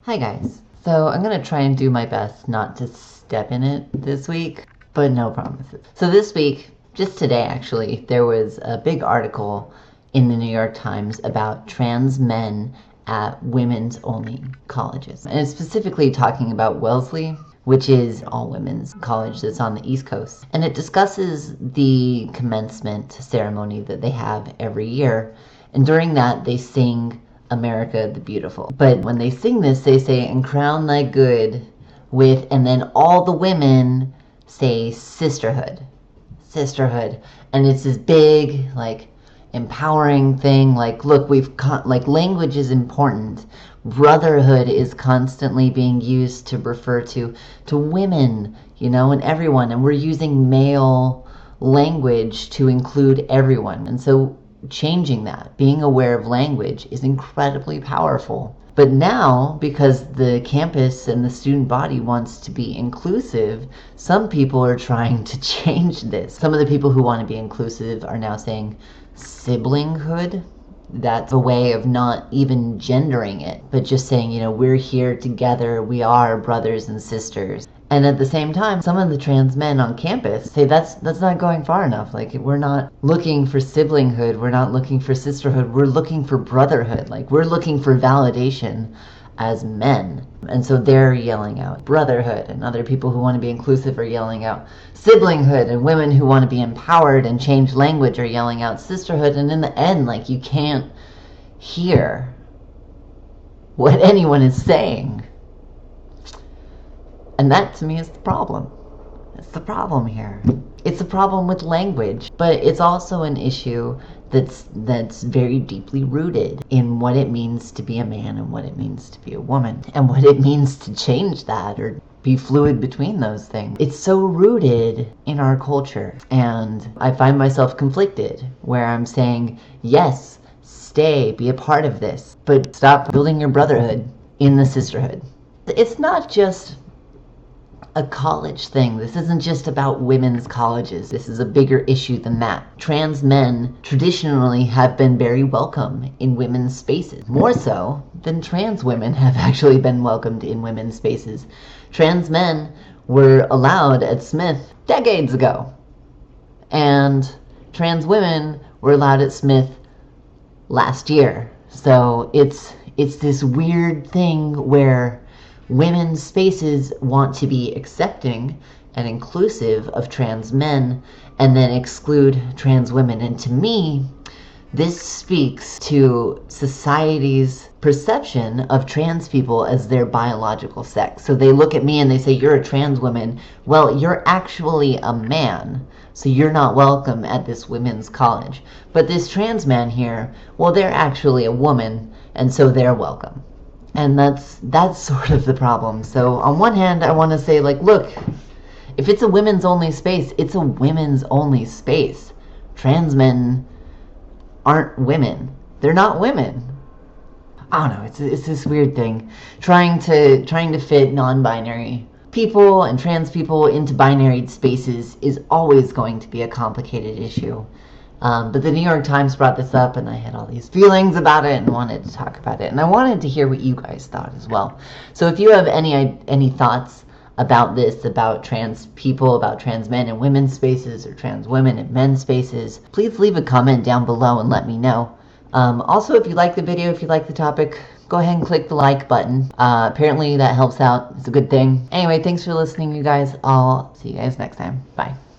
Hi guys. So I'm going to try and do my best not to step in it this week, but no promises. So this week, just today actually, there was a big article in the New York Times about trans men at women's only colleges. And it's specifically talking about Wellesley, which is all women's college that's on the East Coast. And it discusses the commencement ceremony that they have every year. And during that, they sing America the Beautiful. But when they sing this, they say, and crown thy good with, and then all the women say sisterhood. Sisterhood. And it's this big, like, empowering thing. Like, look, language is important. Brotherhood is constantly being used to refer to women, and everyone. And we're using male language to include everyone. And so changing that, being aware of language, is incredibly powerful. But now, because the campus and the student body wants to be inclusive, some people are trying to change this. Some of the people who want to be inclusive are now saying siblinghood. That's a way of not even gendering it, but just saying, we're here together, we are brothers and sisters. And at the same time, some of the trans men on campus say that's not going far enough. Like, we're not looking for siblinghood, we're not looking for sisterhood, we're looking for brotherhood. Like, we're looking for validation as men. And so they're yelling out brotherhood, and other people who want to be inclusive are yelling out siblinghood, and women who want to be empowered and change language are yelling out sisterhood. And in the end, like, you can't hear what anyone is saying. And that, to me, is the problem. It's the problem here. It's a problem with language, but it's also an issue that's very deeply rooted in what it means to be a man and what it means to be a woman, and what it means to change that or be fluid between those things. It's so rooted in our culture, and I find myself conflicted where I'm saying, yes, stay, be a part of this, but stop building your brotherhood in the sisterhood. It's not just a college thing. This isn't just about women's colleges. This is a bigger issue than that. Trans men traditionally have been very welcome in women's spaces, more so than trans women have actually been welcomed in women's spaces. Trans men were allowed at Smith decades ago, and trans women were allowed at Smith last year. So it's this weird thing where women's spaces want to be accepting and inclusive of trans men and then exclude trans women. And to me, this speaks to society's perception of trans people as their biological sex. So they look at me and they say, you're a trans woman. Well, you're actually a man, so you're not welcome at this women's college. But this trans man here, well, they're actually a woman, and so they're welcome. And that's sort of the problem. So on one hand, I want to say, like, look, if it's a women's only space, it's a women's only space. Trans men aren't women. They're not women. I don't know. It's this weird thing, trying to fit non-binary people and trans people into binary spaces is always going to be a complicated issue. But the New York Times brought this up, and I had all these feelings about it and wanted to talk about it. And I wanted to hear what you guys thought as well. So if you have any thoughts about this, about trans people, about trans men in women's spaces, or trans women in men's spaces, please leave a comment down below and let me know. Also, if you like the video, if you like the topic, go ahead and click the like button. Apparently that helps out. It's a good thing. Anyway, thanks for listening, you guys. I'll see you guys next time. Bye.